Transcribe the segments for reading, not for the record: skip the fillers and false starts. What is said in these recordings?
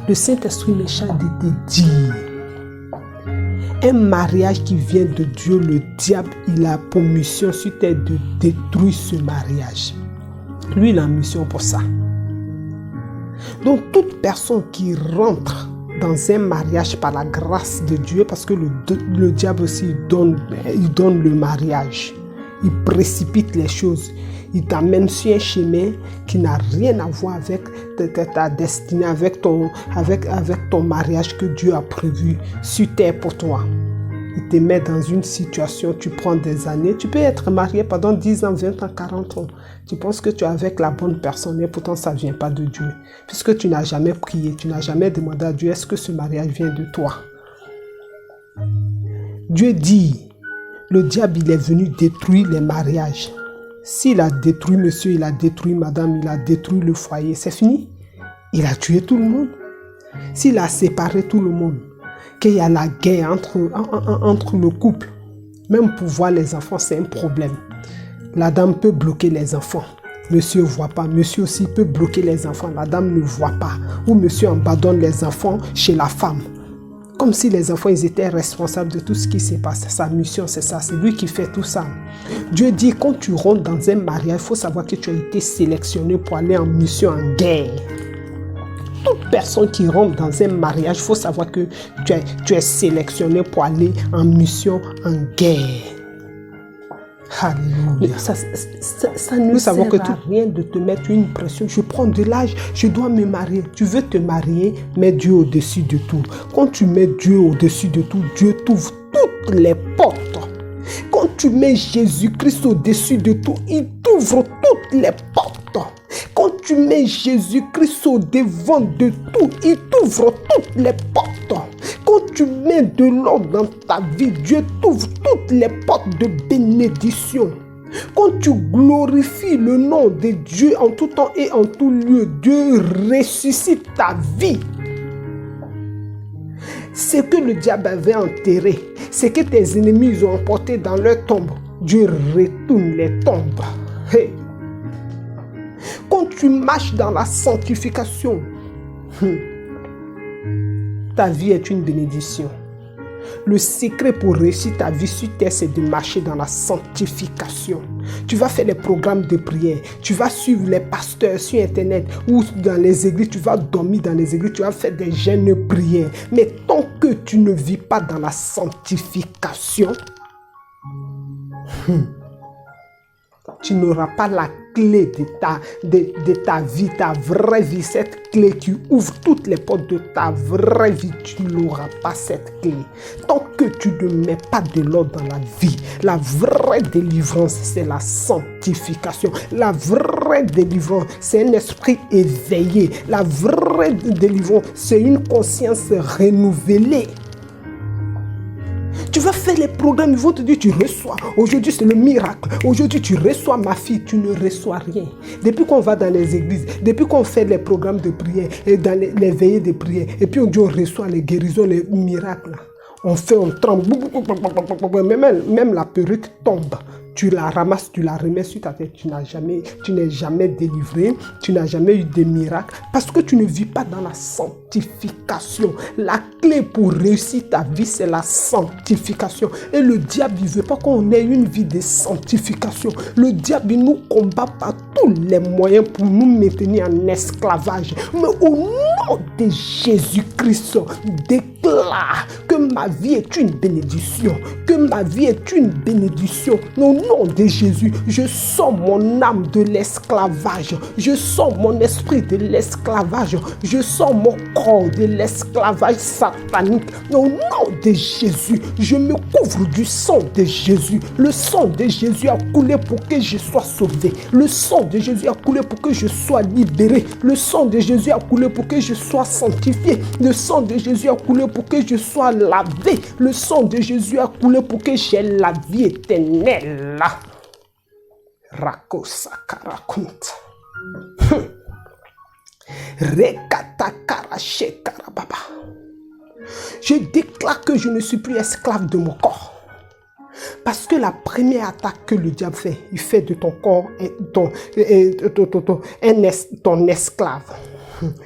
Le Saint-Esprit me charge de te dire, un mariage qui vient de Dieu, le diable, il a pour mission sur terre de détruire ce mariage. Lui, il a mission pour ça. Donc, toute personne qui rentre dans un mariage par la grâce de Dieu, parce que le diable aussi, il donne le mariage. Il précipite les choses. Il t'amène sur un chemin qui n'a rien à voir avec ta destinée, avec ton mariage que Dieu a prévu sur terre pour toi. Il te met dans une situation, tu prends des années. Tu peux être marié pendant 10 ans, 20 ans, 40 ans. Tu penses que tu es avec la bonne personne, mais pourtant ça ne vient pas de Dieu. Puisque tu n'as jamais prié, tu n'as jamais demandé à Dieu, est-ce que ce mariage vient de toi? Dieu dit, le diable, il est venu détruire les mariages. S'il a détruit monsieur, il a détruit madame, il a détruit le foyer, c'est fini. Il a tué tout le monde. S'il a séparé tout le monde, qu'il y a la guerre entre le couple, même pour voir les enfants, c'est un problème. La dame peut bloquer les enfants. Monsieur ne voit pas. Monsieur aussi peut bloquer les enfants. La dame ne voit pas. Ou monsieur abandonne les enfants chez la femme. Comme si les enfants, ils étaient responsables de tout ce qui se passe. Sa mission, c'est ça. C'est lui qui fait tout ça. Dieu dit, quand tu rentres dans un mariage, il faut savoir que tu as été sélectionné pour aller en mission en guerre. Toute personne qui rentre dans un mariage, il faut savoir que tu es sélectionné pour aller en mission en guerre. Alléluia. Ça ne sert à rien de te mettre une pression. Je prends de l'âge, je dois me marier. Tu veux te marier, mets Dieu au-dessus de tout. Quand tu mets Dieu au-dessus de tout, Dieu t'ouvre toutes les portes. Quand tu mets Jésus-Christ au-dessus de tout, il t'ouvre toutes les portes. Quand tu mets Jésus-Christ au devant de tout, il t'ouvre toutes les portes. Quand tu mets de l'ordre dans ta vie, Dieu t'ouvre toutes les portes de bénédiction. Quand tu glorifies le nom de Dieu en tout temps et en tout lieu, Dieu ressuscite ta vie. Ce que le diable avait enterré, ce que tes ennemis ont emporté dans leur tombe, Dieu retourne les tombes. Hey. Quand tu marches dans la sanctification, ta vie est une bénédiction. Le secret pour réussir ta vie sur terre, c'est de marcher dans la sanctification. Tu vas faire les programmes de prière. Tu vas suivre les pasteurs sur Internet ou dans les églises. Tu vas dormir dans les églises. Tu vas faire des jeûnes prières. Mais tant que tu ne vis pas dans la sanctification, tu n'auras pas la clé de ta vie, ta vraie vie, cette clé qui ouvre toutes les portes de ta vraie vie. Tu n'auras pas cette clé. Tant que tu ne mets pas de l'ordre dans la vie, la vraie délivrance, c'est la sanctification. La vraie délivrance, c'est un esprit éveillé. La vraie délivrance, c'est une conscience renouvelée. Tu vas faire les programmes, ils vont te dire, tu reçois. Aujourd'hui, c'est le miracle. Aujourd'hui, tu reçois ma fille. Tu ne reçois rien. Depuis qu'on va dans les églises, depuis qu'on fait les programmes de prière, et dans les veillées de prière, et puis on dit, on reçoit les guérisons, les miracles. On fait, on tremble. Même la perruque tombe. Tu la ramasses, tu la remets sur ta tête. Tu n'es jamais délivré. Tu n'as jamais eu de miracle. Parce que tu ne vis pas dans la sanctification. La clé pour réussir ta vie, c'est la sanctification. Et le diable, il ne veut pas qu'on ait une vie de sanctification. Le diable, il nous combat par tous les moyens pour nous maintenir en esclavage. Mais au nom de Jésus-Christ, déclare que ma vie est une bénédiction. Que ma vie est une bénédiction. Au nom de Jésus, je sors mon âme de l'esclavage. Je sors mon esprit de l'esclavage. Je sors mon corps de l'esclavage satanique. Au nom de Jésus, je me couvre du sang de Jésus. Le sang de Jésus a coulé pour que je sois sauvé. Le sang de Jésus a coulé pour que je sois libéré. Le sang de Jésus a coulé pour que je sois sanctifié. Le sang de Jésus a coulé pour que je sois lavé. Le sang de Jésus a coulé pour que j'ai la vie éternelle. Rakosakarakunt. Rekatakarashekarababa. Je déclare que je ne suis plus esclave de mon corps. Parce que la première attaque que le diable fait, il fait de ton corps ton esclave.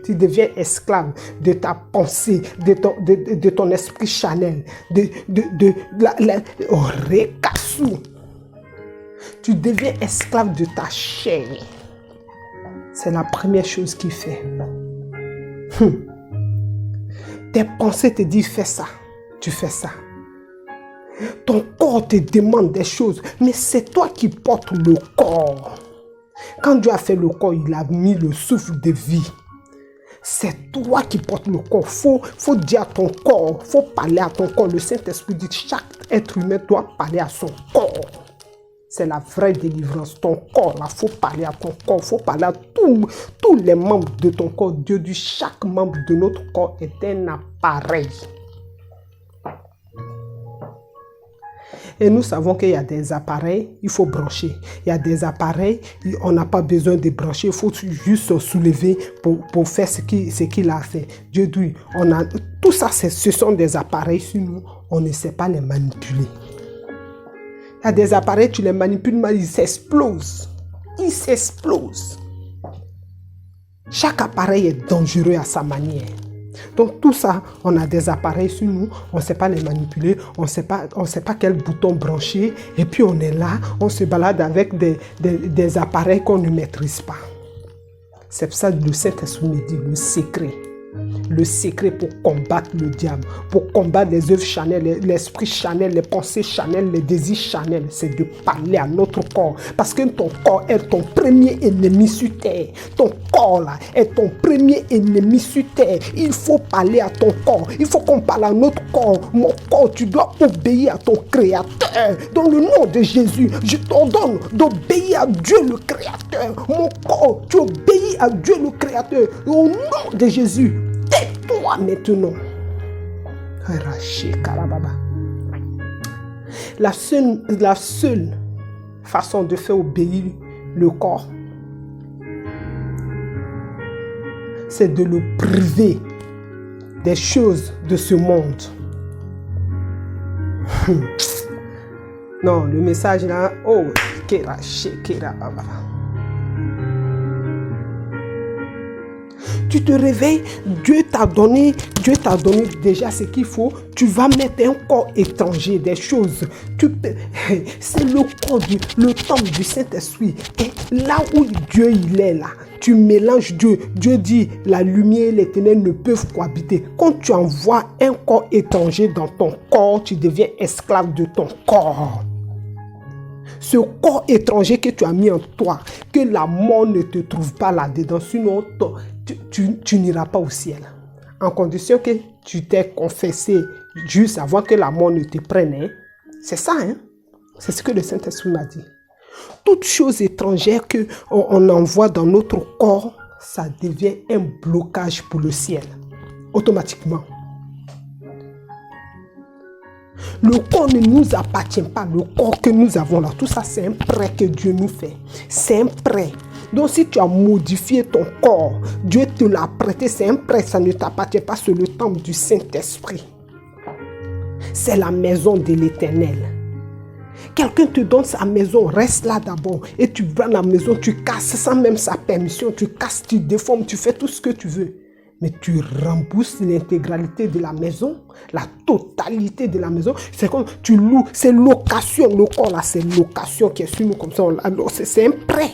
Tu deviens esclave de ta pensée, de ton esprit charnel, Rekasu. Tu deviens esclave de ta chair. C'est la première chose qu'il fait. Tes pensées te disent fais ça, tu fais ça. Ton corps te demande des choses, mais c'est toi qui portes le corps. Quand Dieu a fait le corps, il a mis le souffle de vie. C'est toi qui portes le corps. Faut dire à ton corps, faut parler à ton corps. Le Saint-Esprit dit chaque être humain doit parler à son corps. C'est la vraie délivrance. Ton corps, là, faut parler à ton corps. Faut parler à tous les membres de ton corps. Dieu dit chaque membre de notre corps est un appareil. Et nous savons qu'il y a des appareils, il faut brancher. Il y a des appareils, on n'a pas besoin de brancher, il faut juste se soulever pour faire ce qu'il a fait. Dieu dit, tout ça, ce sont des appareils sur nous, on ne sait pas les manipuler. Il y a des appareils, tu les manipules mal, ils s'explosent. Ils s'explosent. Chaque appareil est dangereux à sa manière. Donc tout ça, on a des appareils sur nous, on ne sait pas les manipuler, on ne sait pas quel bouton brancher, et puis on est là, on se balade avec des appareils qu'on ne maîtrise pas. C'est pour ça que le Saint-Esprit me dit le secret pour combattre le diable, pour combattre les œuvres charnelles, l'esprit charnel, les pensées charnelles, les désirs charnels, c'est de parler à notre corps. Parce que ton corps est ton premier ennemi sur terre. Ton corps là est ton premier ennemi sur terre. Il faut parler à ton corps. Il faut qu'on parle à notre corps. Mon corps, tu dois obéir à ton Créateur. Dans le nom de Jésus, je t'ordonne d'obéir à Dieu le Créateur. Mon corps, tu obéis à Dieu le Créateur. Au nom de Jésus, tais-toi maintenant. La seule façon de faire obéir le corps, c'est de le priver des choses de ce monde. Non, le message là, oh, tu te réveilles, Dieu t'a donné déjà ce qu'il faut. Tu vas mettre un corps étranger, des choses. C'est le corps, le temple du Saint-Esprit. Et là où Dieu il est là, tu mélanges Dieu. Dieu dit, la lumière et les ténèbres ne peuvent cohabiter. Quand tu envoies un corps étranger dans ton corps, tu deviens esclave de ton corps. Ce corps étranger que tu as mis en toi, que la mort ne te trouve pas là-dedans, sinon tu n'iras pas au ciel. En condition que tu t'es confessé juste avant que la mort ne te prenne. Hein? C'est ça, hein? C'est ce que le Saint-Esprit m'a dit. Toute chose étrangère qu'on envoie dans notre corps, ça devient un blocage pour le ciel, automatiquement. Le corps ne nous appartient pas, le corps que nous avons là, tout ça c'est un prêt que Dieu nous fait. C'est un prêt. Donc si tu as modifié ton corps, Dieu te l'a prêté, c'est un prêt, ça ne t'appartient pas, sur le temple du Saint-Esprit. C'est la maison de l'Éternel. Quelqu'un te donne sa maison, reste là d'abord. Et tu vas dans la maison, tu casses sans même sa permission, tu casses, tu déformes, tu fais tout ce que tu veux. Mais tu rembourses l'intégralité de la maison, la totalité de la maison. C'est comme tu loues, c'est location. Le corps là, c'est location qui est sur nous comme ça. C'est un prêt.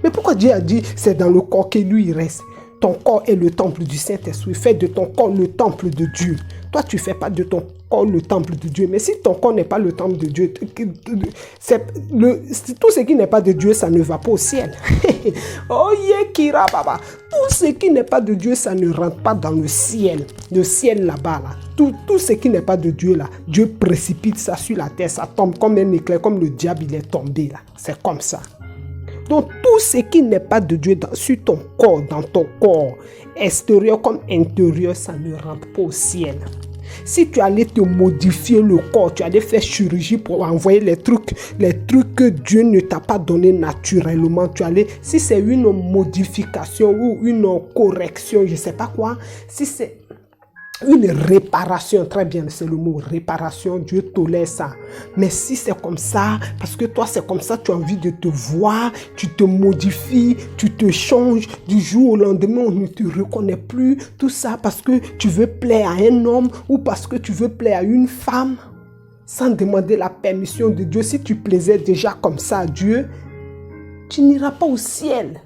Mais pourquoi Dieu a dit c'est dans le corps que lui il reste? Ton corps est le temple du Saint-Esprit. Fais de ton corps le temple de Dieu. Toi, tu ne fais pas de ton corps le temple de Dieu. Mais si ton corps n'est pas le temple de Dieu, tout ce qui n'est pas de Dieu, ça ne va pas au ciel. Oh yeah, Kira Baba. Tout ce qui n'est pas de Dieu, ça ne rentre pas dans le ciel. Le ciel là-bas, là. Tout ce qui n'est pas de Dieu, là, Dieu précipite ça sur la terre. Ça tombe comme un éclair, comme le diable, il est tombé, là. C'est comme ça. Donc, tout ce qui n'est pas de Dieu sur ton corps, dans ton corps, extérieur comme intérieur, ça ne rentre pas au ciel. Si tu allais te modifier le corps, tu allais faire chirurgie pour envoyer les trucs que Dieu ne t'a pas donné naturellement, si c'est une modification ou une correction, je ne sais pas quoi, si c'est Une réparation, très bien, c'est le mot réparation, Dieu tolère ça. Mais si c'est comme ça, parce que toi c'est comme ça, tu as envie de te voir, tu te modifies, tu te changes du jour au lendemain, on ne te reconnaît plus, tout ça parce que tu veux plaire à un homme ou parce que tu veux plaire à une femme, sans demander la permission de Dieu. Si tu plaisais déjà comme ça à Dieu, tu n'iras pas au ciel.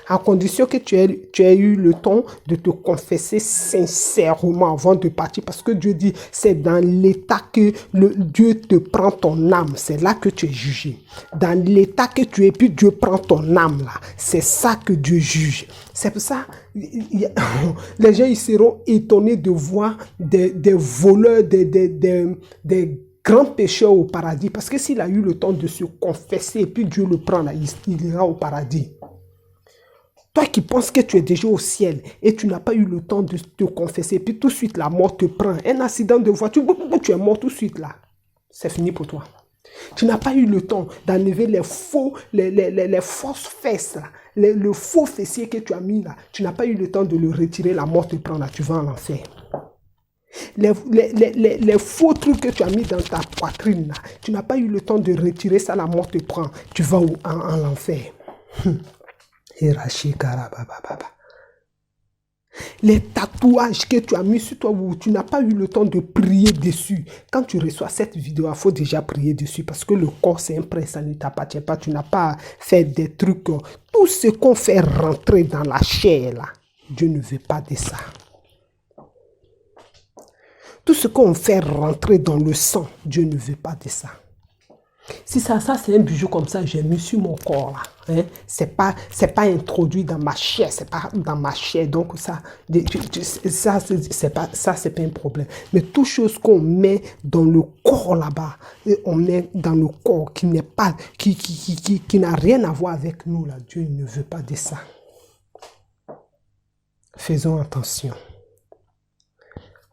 À condition que tu aies eu le temps de te confesser sincèrement avant de partir. Parce que Dieu dit, c'est dans l'état que Dieu te prend ton âme. C'est là que tu es jugé. Dans l'état que tu es, puis Dieu prend ton âme là. C'est ça que Dieu juge. C'est pour ça, les gens ils seront étonnés de voir des voleurs, des grands pécheurs au paradis. Parce que s'il a eu le temps de se confesser et puis Dieu le prend là, il ira au paradis. Toi qui penses que tu es déjà au ciel et tu n'as pas eu le temps de te confesser, puis tout de suite la mort te prend. Un accident de voiture, tu es mort tout de suite là. C'est fini pour toi. Tu n'as pas eu le temps d'enlever les fausses fesses, là, le faux fessier que tu as mis là. Tu n'as pas eu le temps de le retirer, la mort te prend là, tu vas en enfer. Les faux trucs que tu as mis dans ta poitrine là, tu n'as pas eu le temps de retirer ça, la mort te prend. Tu vas en enfer. Les tatouages que tu as mis sur toi, où tu n'as pas eu le temps de prier dessus. Quand tu reçois cette vidéo, il faut déjà prier dessus parce que le corps, c'est un prêt, ça ne t'appartient pas. Tu n'as pas fait des trucs. Tout ce qu'on fait rentrer dans la chair, là, Dieu ne veut pas de ça. Tout ce qu'on fait rentrer dans le sang, Dieu ne veut pas de ça. Si ça c'est un bijou comme ça, j'ai mis sur mon corps là. Hein? C'est pas introduit dans ma chair, c'est pas dans ma chair. Donc ça c'est pas un problème. Mais toute chose qu'on met dans le corps là-bas, on met dans le corps qui n'est pas, qui n'a rien à voir avec nous là. Dieu ne veut pas de ça. Faisons attention.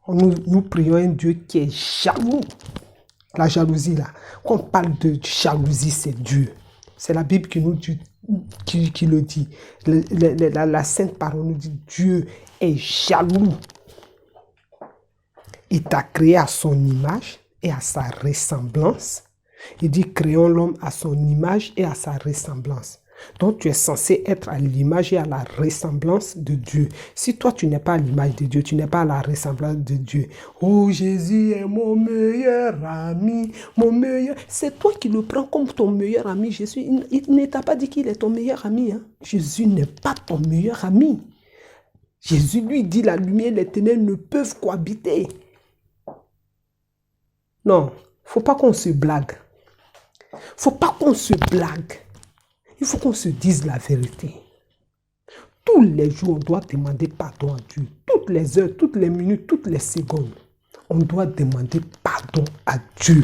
Nous prions un Dieu qui est jaloux. La jalousie là, quand on parle de jalousie, c'est Dieu. C'est la Bible qui nous dit, qui le dit. La Sainte Parole nous dit, Dieu est jaloux. Il t'a créé à son image et à sa ressemblance. Il dit, créons l'homme à son image et à sa ressemblance. Donc, tu es censé être à l'image et à la ressemblance de Dieu. Si toi, tu n'es pas à l'image de Dieu, tu n'es pas à la ressemblance de Dieu. Oh, Jésus est mon meilleur ami, mon meilleur. C'est toi qui le prends comme ton meilleur ami, Jésus. Il ne t'a pas dit qu'il est ton meilleur ami. Hein? Jésus n'est pas ton meilleur ami. Jésus lui dit, la lumière et les ténèbres ne peuvent cohabiter. Non, il ne faut pas qu'on se blague. Il ne faut pas qu'on se blague. Il faut qu'on se dise la vérité. Tous les jours, on doit demander pardon à Dieu. Toutes les heures, toutes les minutes, toutes les secondes, on doit demander pardon à Dieu.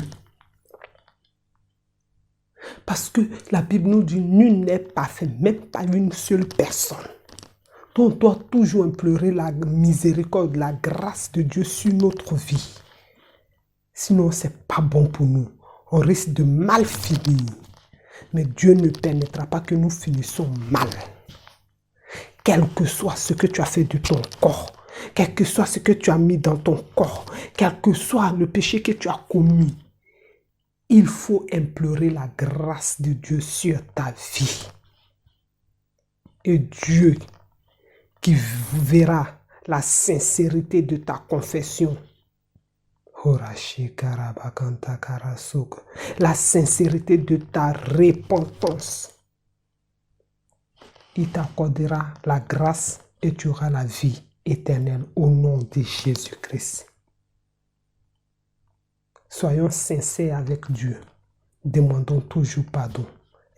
Parce que la Bible nous dit, nul n'est parfait, même pas une seule personne. Donc, on doit toujours implorer la miséricorde, la grâce de Dieu sur notre vie. Sinon, ce n'est pas bon pour nous. On risque de mal finir. Mais Dieu ne permettra pas que nous finissions mal. Quel que soit ce que tu as fait de ton corps, quel que soit ce que tu as mis dans ton corps, quel que soit le péché que tu as commis, il faut implorer la grâce de Dieu sur ta vie. Et Dieu qui verra la sincérité de ta confession, la sincérité de ta repentance, il t'accordera la grâce et tu auras la vie éternelle au nom de Jésus-Christ. Soyons sincères avec Dieu. Demandons toujours pardon.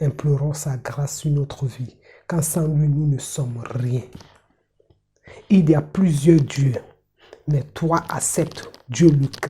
Implorons sa grâce sur notre vie. Quand sans lui, nous ne sommes rien. Il y a plusieurs dieux, mais toi acceptes Dieu le Christ.